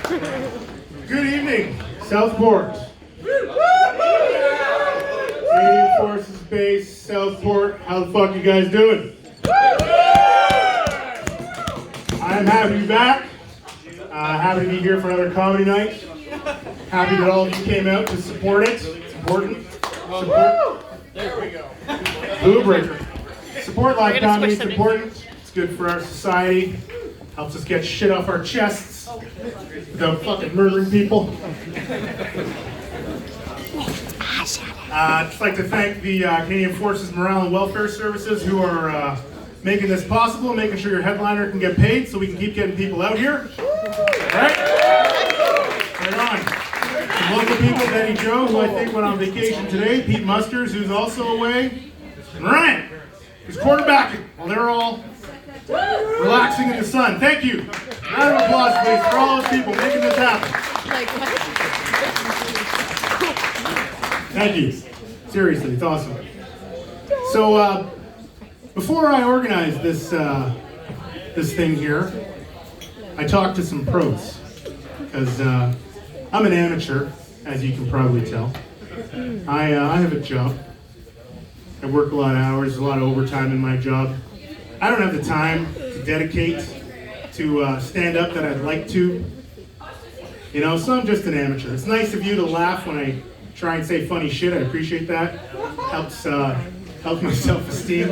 Good evening, Southport. Canadian Forces Base, Southport. How the fuck you guys doing? I'm happy to be back. Happy to be here for another comedy night. Happy that all of you came out to support it. It's important. Support. There we go. Blue breaker. Support live comedy. It's important. It's good for our society. Helps us get shit off our chests without fucking murdering people. I'd just like to thank the Canadian Forces Morale and Welfare Services who are making this possible, making sure your headliner can get paid so we can keep getting people out here. Right? Right on. Some local people, Benny Joe, who I think went on vacation today, Pete Musters, who's also away, and Ryan, who's quarterbacking while they're all relaxing in the sun. Thank you. Round of applause, please, for all those people making this happen. Thank you. Seriously, it's awesome. So, before I organized this thing here, I talked to some pros, because I'm an amateur, as you can probably tell. I have a job. I work a lot of hours, there's a lot of overtime in my job. I don't have the time to dedicate to stand up that I'd like to. You know, so I'm just an amateur. It's nice of you to laugh when I try and say funny shit. I appreciate that. Helps my self-esteem.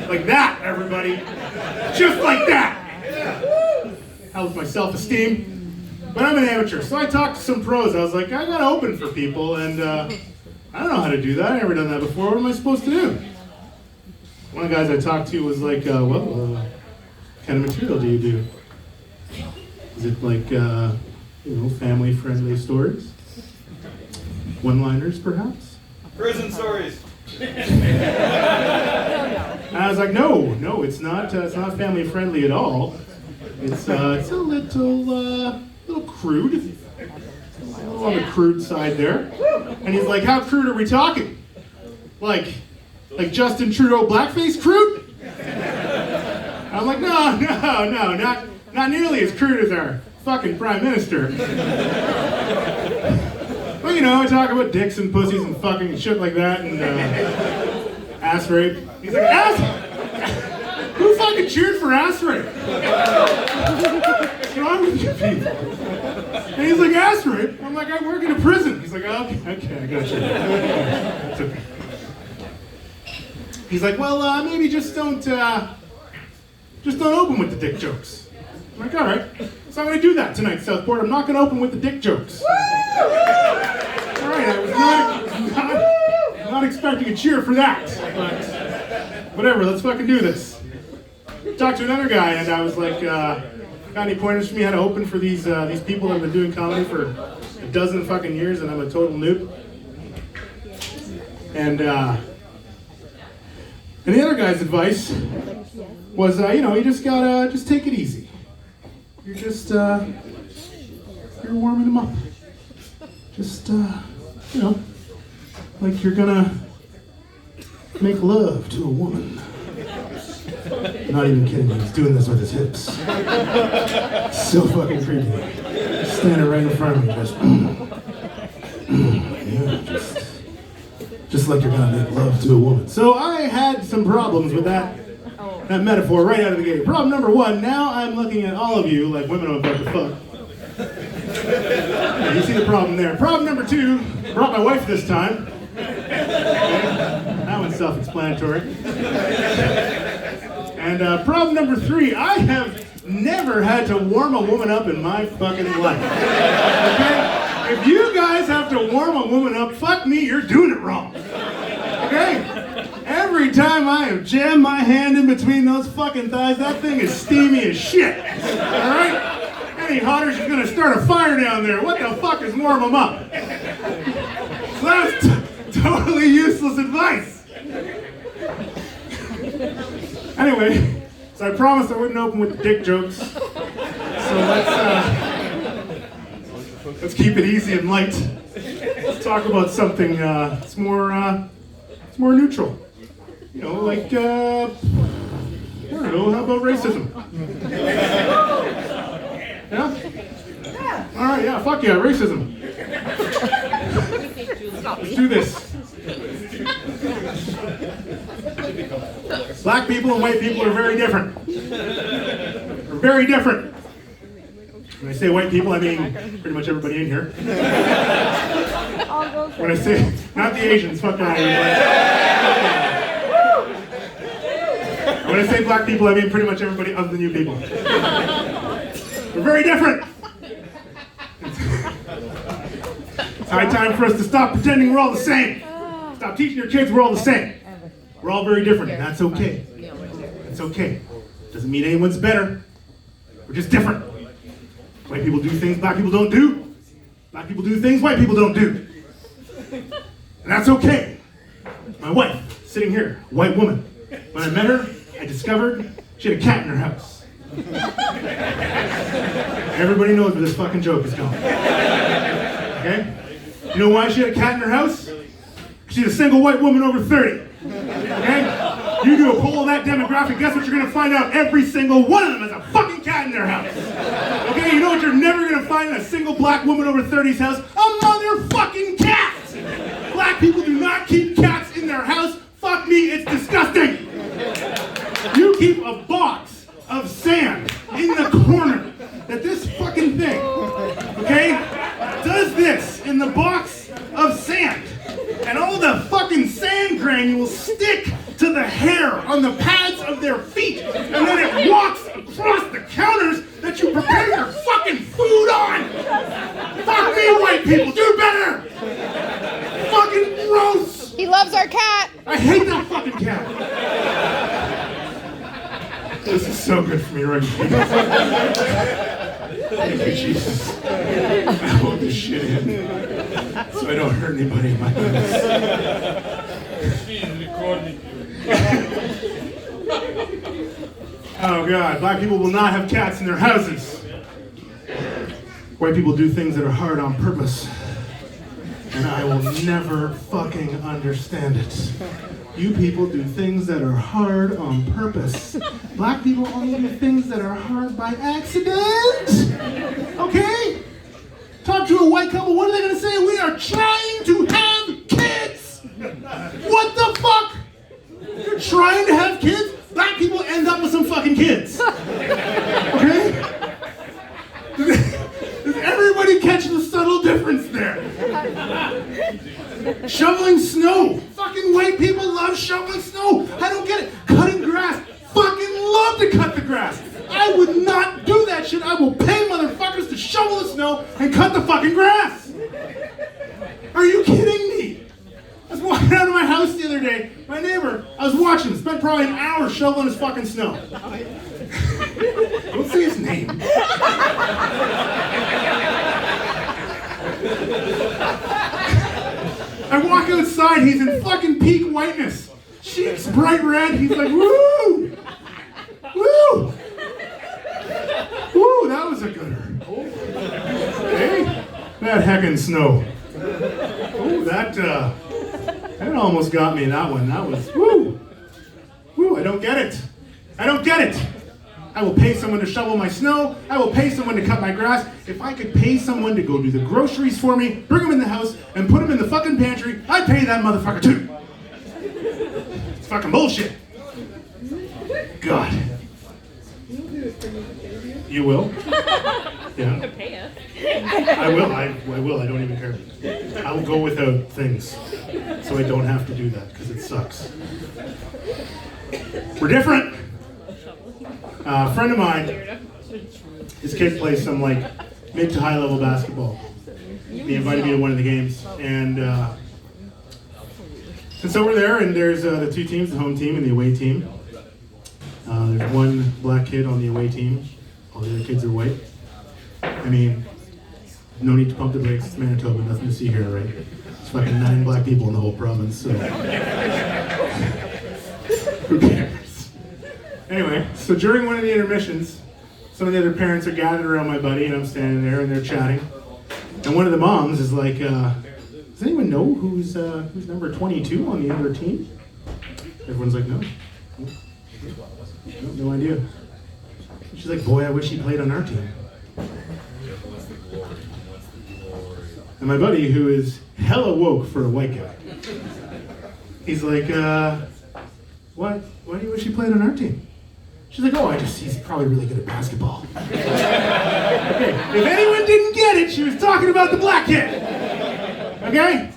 Like that, everybody. Just like that. Helps my self-esteem. But I'm an amateur, so I talked to some pros. I was like, I gotta open for people, and I don't know how to do that. I've never done that before. What am I supposed to do? One of the guys I talked to was like, what kind of material do you do? Is it like, family-friendly stories? One-liners, perhaps? Prison stories. And I was like, no, it's not family-friendly at all. It's a little crude. A little on the crude side there. And he's like, how crude are we talking? Like Justin Trudeau blackface crude? I'm like, no, not nearly as crude as our fucking prime minister. Well, I talk about dicks and pussies and fucking and shit like that, and ass rape. He's like, ass? Who fucking cheered for ass rape? What's wrong with you people? And he's like, ass rape? I'm like, I work in a prison. He's like, okay, I got you. It's okay. He's like, well, maybe just don't open with the dick jokes. I'm like, all right. So I'm going to do that tonight, Southport. I'm not going to open with the dick jokes. All right, I was not expecting a cheer for that. But whatever, let's fucking do this. Talked to another guy, and I was like, got any pointers for me how to open for these people that have been doing comedy for a dozen fucking years, and I'm a total noob? And the other guy's advice was, you just gotta take it easy. You're just, you're warming them up. Just, like you're gonna make love to a woman. Not even kidding, he's doing this with his hips. So fucking creepy. Just standing right in front of me, just like you're gonna make love to a woman. So I had some problems with that metaphor right out of the gate. Problem number one, now I'm looking at all of you like women I'm about to fuck. Yeah, you see the problem there. Problem number two, brought my wife this time. Okay. That one's self-explanatory. And problem number three, I have never had to warm a woman up in my fucking life. Okay? If you guys have to warm a woman up, fuck me, you're doing it wrong. Okay? Every time I have jammed my hand in between those fucking thighs, that thing is steamy as shit. Alright? Any hotter, she's gonna start a fire down there. What the fuck is warm them up? So that's totally useless advice. Anyway, so I promised I wouldn't open with the dick jokes. So let's keep it easy and light. Let's talk about something it's more neutral. Like I don't know, how about racism? Yeah? All right, yeah, fuck yeah, racism. Let's do this. Black people and white people are very different. We're very different. When I say white people, I mean pretty much everybody in here. When I say, not the Asians, fuck that. When I say black people, I mean pretty much everybody other than you people. We're very different. It's high time for us to stop pretending we're all the same. Stop teaching your kids we're all the same. We're all very different, and that's okay. It's okay. Doesn't mean anyone's better. We're just different. White people do things black people don't do. Black people do things white people don't do. And that's okay. My wife, sitting here, white woman. When I met her, I discovered she had a cat in her house. Everybody knows where this fucking joke is going. Okay? You know why she had a cat in her house? She's a single white woman over 30. Okay? You do a poll of that demographic, guess what you're gonna find out? Every single one of them has a fucking cat in their house. Okay, you know what you're never gonna find in a single black woman over 30's house? A motherfucking cat! Black people do not keep cats in their house. Fuck me, it's disgusting. You keep a box of sand in the corner that this fucking thing, okay, does this in the box of sand. And all the fucking sand granules stick to the hair on the pads of their feet. And then it walks across the counters that you prepare your fucking food on. Fuck me, white people, do better. Fucking gross. He loves our cat. I hate that fucking cat. This is so good for me right now. Thank you, Jesus. I hold this shit in so I don't hurt anybody in my house. Oh God, black people will not have cats in their houses. White people do things that are hard on purpose. And I will never fucking understand it. You people do things that are hard on purpose. Black people only do things that are hard by accident. Okay? Talk to a white couple, what are they gonna say? We are trying to have kids! What the fuck? You're trying to have kids? Black people end up with some fucking kids. Okay? Does everybody catch the subtle difference there? Shoveling snow. Fucking white people love shoveling snow. I don't get it. Cutting grass. Fucking love to cut the grass. I would not do that shit. I will pay motherfuckers to shovel the snow and cut the fucking grass. Are you kidding me? I was walking out of my house the other day. My neighbor, I was watching him, spent probably an hour shoveling his fucking snow. Don't say his name. I walk outside, he's in fucking peak whiteness. Cheeks bright red, he's like, woo! Woo! Woo, that was a gooder. Hey, that heckin' snow. Oh, that almost got me, that one. That was, woo! Woo, I don't get it. I don't get it. I will pay someone to shovel my snow. I will pay someone to cut my grass. If I could pay someone to go do the groceries for me, bring them in the house, and put them in the fucking pantry, I'd pay that motherfucker too. It's fucking bullshit. God. You will? Yeah. Pay us. I will. I will. I don't even care. I will go without things, so I don't have to do that because it sucks. We're different. A friend of mine, his kid plays some like mid to high level basketball. He invited me to one of the games, and so we're there, and there's the two teams, the home team and the away team. There's one black kid on the away team. All the other kids are white. I mean, no need to pump the brakes. It's Manitoba, nothing to see here, right? It's fucking 9 black people in the whole province, so who cares? Anyway, so during one of the intermissions, some of the other parents are gathered around my buddy, and I'm standing there, and they're chatting. And one of the moms is like, does anyone know who's number 22 on the other team? Everyone's like, no. No idea. She's like, boy, I wish he played on our team. And my buddy, who is hella woke for a white guy, he's like, why do you wish you played on our team? She's like, he's probably really good at basketball. Okay, if anyone didn't get it, she was talking about the black kid. Okay?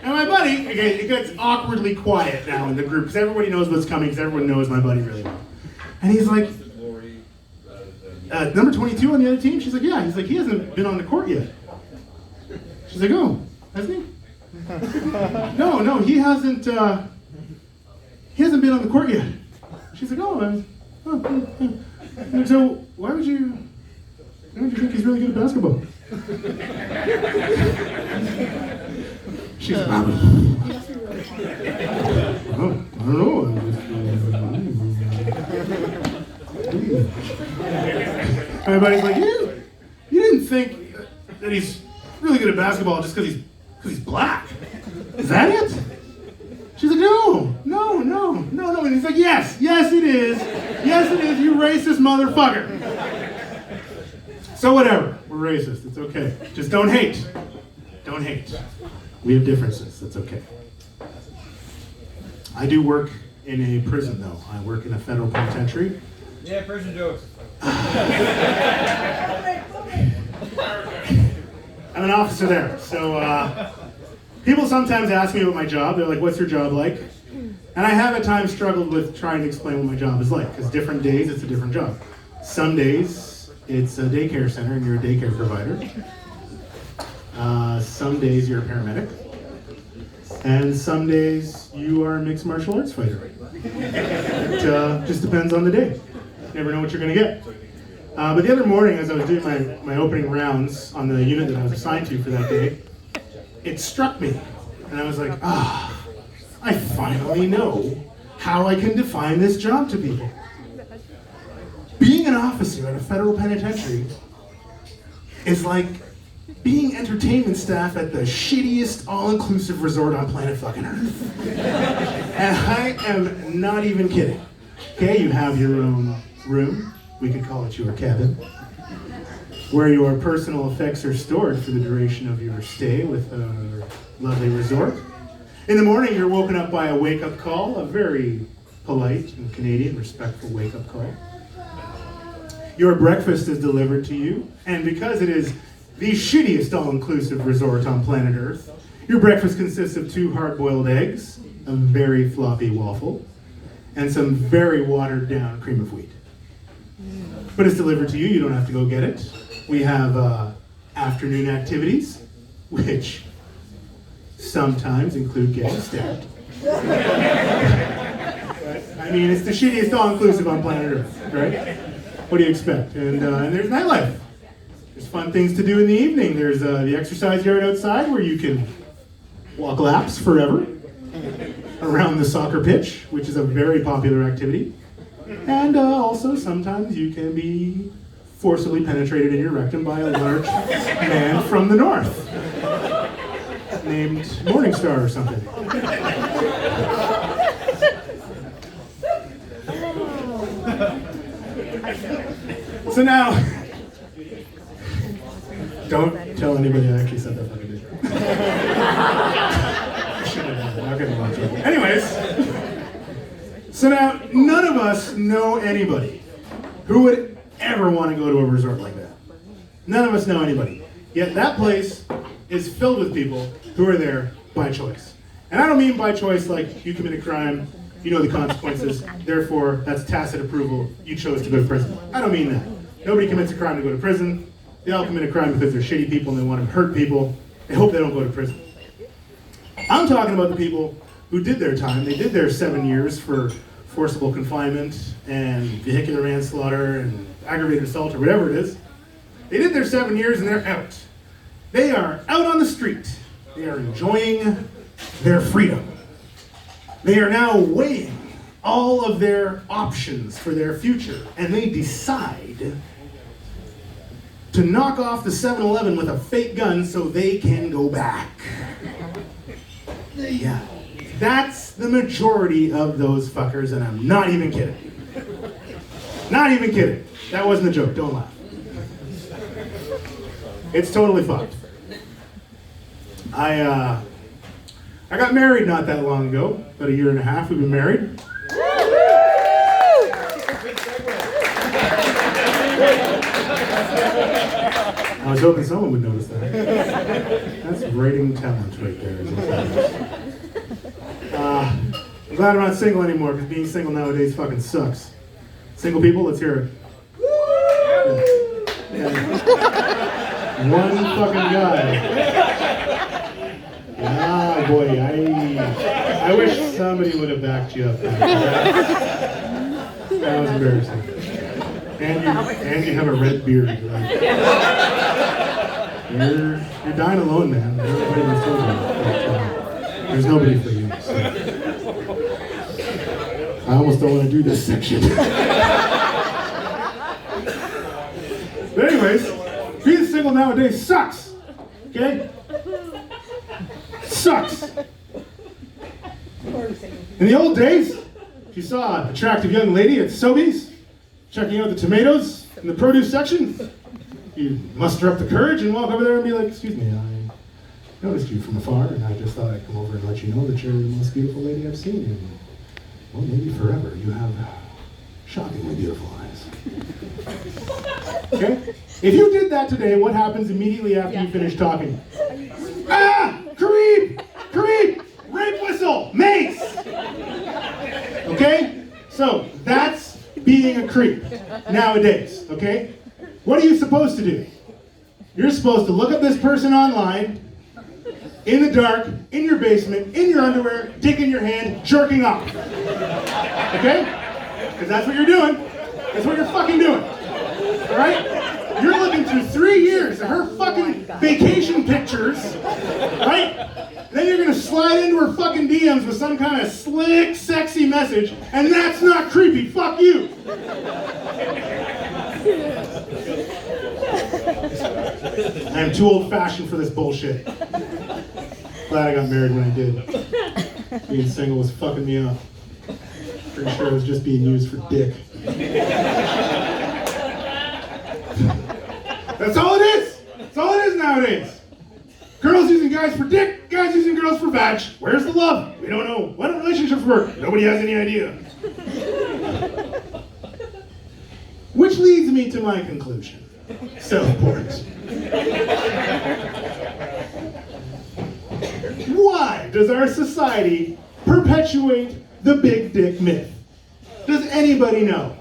And my buddy, okay, it gets awkwardly quiet now in the group because everybody knows what's coming because everyone knows my buddy really well. And he's like, number 22 on the other team? She's like, yeah. He's like, he hasn't been on the court yet. She's like, oh, hasn't he? No, he hasn't been on the court yet. She's like, oh. So why would you think he's really good at basketball? She's like, I don't know. Everybody's like, you didn't think that he's really good at basketball just because he's black. Is that it? She's like, no. And he's like, yes it is. Yes it is, you racist motherfucker. So whatever, we're racist, it's okay. Just don't hate. Don't hate. We have differences, that's okay. I do work in a prison though. I work in a federal penitentiary. Yeah, prison jokes. I'm an officer there, so people sometimes ask me about my job. They're like, what's your job like? And I have at times struggled with trying to explain what my job is like, because different days it's a different job. Some days it's a daycare center and you're a daycare provider. Some days you're a paramedic. And some days you are a mixed martial arts fighter. It just depends on the day. You never know what you're going to get. But the other morning, as I was doing my opening rounds on the unit that I was assigned to for that day, it struck me. And I was like, I finally know how I can define this job to people. Being an officer at a federal penitentiary is like being entertainment staff at the shittiest all-inclusive resort on planet fucking Earth. And I am not even kidding. Okay, you have your own room, we could call it your cabin, where your personal effects are stored for the duration of your stay with a lovely resort. In the morning, you're woken up by a wake-up call, a very polite and Canadian, respectful wake-up call. Your breakfast is delivered to you, and because it is the shittiest all-inclusive resort on planet Earth, your breakfast consists of 2 hard-boiled eggs, a very floppy waffle, and some very watered-down cream of wheat. But it's delivered to you, you don't have to go get it. We have afternoon activities, which sometimes include getting stabbed. I mean, it's the shittiest all-inclusive on planet Earth, right? What do you expect? And there's nightlife. There's fun things to do in the evening. There's the exercise yard outside where you can walk laps forever around the soccer pitch, which is a very popular activity. And also, sometimes you can be forcibly penetrated in your rectum by a large man from the north, named Morningstar or something. So now, don't tell anybody I actually said that fucking thing. Okay, anyways, so now none of us know anybody who would ever want to go to a resort like that. None of us know anybody. Yet that place is filled with people who are there by choice. And I don't mean by choice like you commit a crime, you know the consequences, therefore that's tacit approval, you chose to go to prison. I don't mean that. Nobody commits a crime to go to prison. They all commit a crime because they're shitty people and they want to hurt people. They hope they don't go to prison. I'm talking about the people who did their time. They did their 7 years for forcible confinement and vehicular manslaughter and aggravated assault or whatever it is. They did their 7 years and they're out. They are out on the street. They are enjoying their freedom. They are now weighing all of their options for their future, and they decide to knock off the 7-Eleven with a fake gun so they can go back. Yeah, that's the majority of those fuckers, and I'm not even kidding. Not even kidding. That wasn't a joke, don't laugh. It's totally fucked. I got married not that long ago, about a year and a half. We've been married. I was hoping someone would notice that. That's writing talent right there. I'm glad I'm not single anymore, because being single nowadays fucking sucks. Single people, let's hear it. Yeah. One fucking guy. Ah, boy, I wish somebody would have backed you up. That was embarrassing. And you have a red beard. Right? You're dying alone, man. Everybody was told you. There's nobody for you. So. I almost don't want to do this section. But anyways, being single nowadays sucks. Okay? Sucks. In the old days, if you saw an attractive young lady at Sobeys checking out the tomatoes in the produce section, you'd muster up the courage and walk over there and be like, "Excuse me, I noticed you from afar, and I just thought I'd come over and let you know that you're the most beautiful lady I've seen in, well, maybe forever. You have shockingly beautiful eyes." Okay? If you did that today, what happens immediately after you finish talking? Ah! Creep! Creep! Rape whistle! Mace! Okay? So, that's being a creep nowadays, okay? What are you supposed to do? You're supposed to look up this person online, in the dark, in your basement, in your underwear, dick in your hand, jerking off. Okay? Because that's what you're doing. That's what you're fucking doing. Alright? You're looking through 3 years of her fucking vacation pictures, right? Then you're gonna slide into her fucking DMs with some kind of slick, sexy message, and that's not creepy. Fuck you. I'm too old-fashioned for this bullshit. Glad I got married when I did. Being single was fucking me up. Pretty sure I was just being used for dick. That's all it is! That's all it is nowadays! Girls using guys for dick, guys using girls for vag. Where's the love? We don't know. Why don't relationships work? Nobody has any idea. Which leads me to my conclusion. Southport. Why does our society perpetuate the big dick myth? Does anybody know?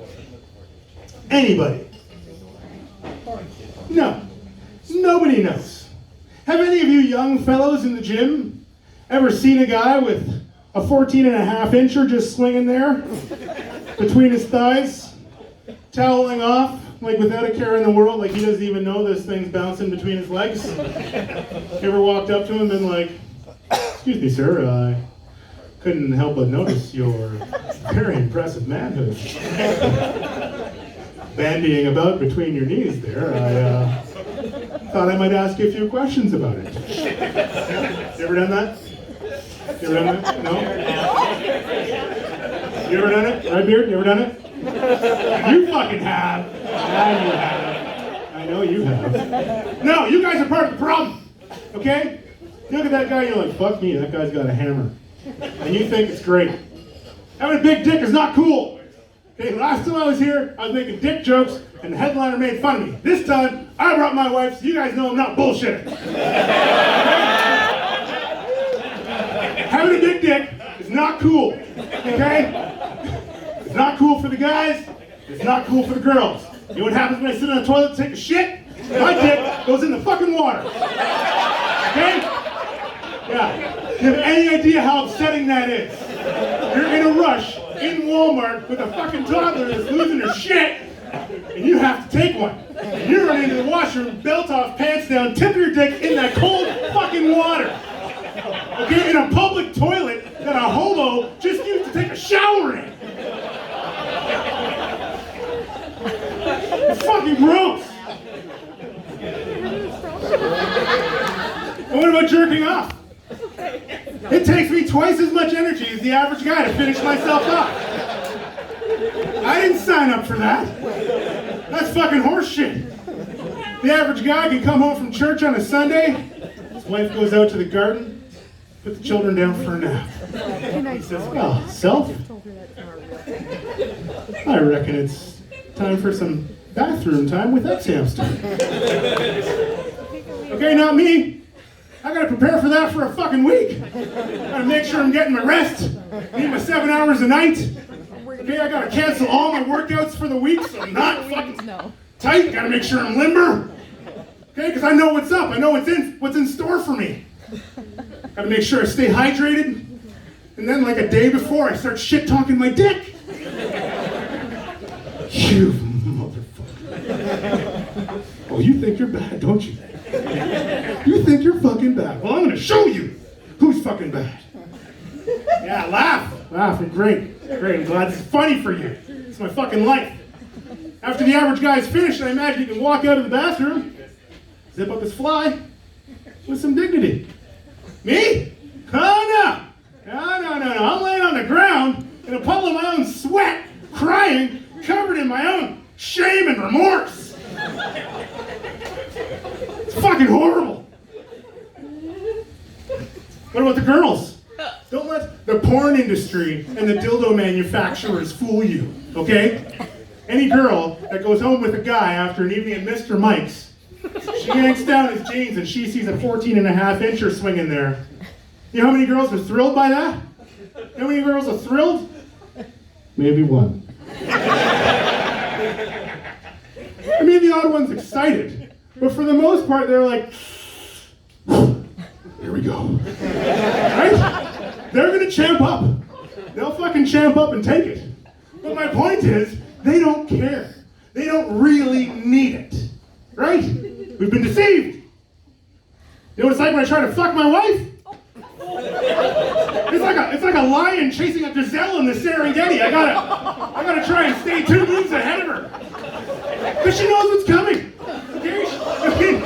Anybody? No. Nobody knows. Have any of you young fellows in the gym ever seen a guy with a 14.5-incher just swinging there between his thighs, toweling off, like without a care in the world, like he doesn't even know this thing's bouncing between his legs? You ever walked up to him and been like, "Excuse me, sir, I couldn't help but notice your very impressive manhood bandying about between your knees there. I thought I might ask you a few questions about it." You ever done that? You ever done that? No? You ever done it? Right, Beard? You ever done it? You fucking have. Yeah, you have. I know you have. No, you guys are part of the problem. Okay? You look at that guy and you're like, "Fuck me, that guy's got a hammer." And you think it's great. Having a big dick is not cool. Okay, last time I was here, I was making dick jokes, and the headliner made fun of me. This time, I brought my wife, so you guys know I'm not bullshitting. Having a big dick is not cool, okay? It's not cool for the guys, it's not cool for the girls. You know what happens when I sit on the toilet to take a shit? My dick goes in the fucking water. Okay? Yeah. You have any idea how upsetting that is? You're in a rush in Walmart with a fucking toddler that's losing her shit, and you have to take one. And you run into the washroom, belt off, pants down, tip your dick in that cold fucking water. Okay, in a public toilet that a hobo just used to take a shower in. It's fucking gross. And what about jerking off? It takes me twice as much energy as the average guy to finish myself up. I didn't sign up for that. That's fucking horse shit. The average guy can come home from church on a Sunday. His wife goes out to the garden, put the children down for a nap. He says, well, self, I reckon it's time for some bathroom time with ex-hamster. Okay, not me. I gotta prepare for that for a fucking week. Gotta make sure I'm getting my rest. Need my 7 hours a night. Okay, I gotta cancel all my workouts for the week so I'm not fucking tight. Gotta make sure I'm limber. Okay, because I know what's up. I know what's in store for me. Gotta make sure I stay hydrated. And then like a day before, I start shit-talking my dick. You motherfucker. Oh, you think you're bad, don't you? You think you're fucking bad. Well, I'm gonna show you who's fucking bad. Yeah, laugh. Laugh, great. Great, I'm glad it's funny for you. It's my fucking life. After the average guy's finished, I imagine he can walk out of the bathroom, zip up his fly, with some dignity. Me? Oh, no. No. I'm laying on the ground in a puddle of my own sweat, crying, covered in my own shame and remorse. It's fucking horrible. What about the girls? Don't let the porn industry and the dildo manufacturers fool you, okay? Any girl that goes home with a guy after an evening at Mr. Mike's, she yanks down his jeans and she sees a 14.5-incher swinging there. You know how many girls are thrilled by that? You know how many girls are thrilled? Maybe one. I mean, the odd one's excited, but for the most part, they're like, here we go. Right? They're gonna champ up. They'll fucking champ up and take it. But my point is, they don't care. They don't really need it. Right? We've been deceived. You know what it's like when I try to fuck my wife? It's like a lion chasing a gazelle in the Serengeti. I gotta try and stay 2 moves ahead of her. Because she knows what's coming. Okay?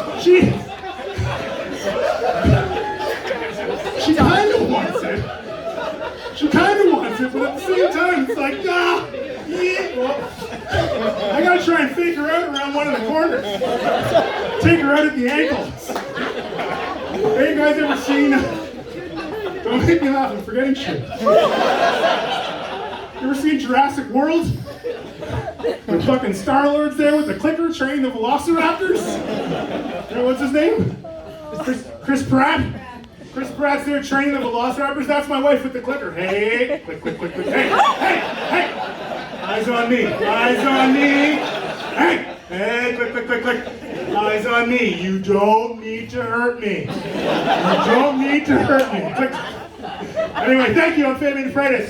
She kind of wants it. She kind of wants it, but at the same time, it's like, yeah. I gotta try and fake her out around one of the corners. Take her out at the ankles. Have you guys ever seen... Don't make me laugh, I'm forgetting shit. You ever seen Jurassic World? The fucking Star-Lord's there with the clicker training the velociraptors? You know, what's his name? Chris Pratt? Chris Pratt's there training the velociraptors. That's my wife with the clicker. Hey, click, click, click, click. Hey. Eyes on me. Eyes on me. Hey, click, click, click, click. Eyes on me. You don't need to hurt me. You don't need to hurt me. Click. Anyway, thank you. I'm Fabien and freitas.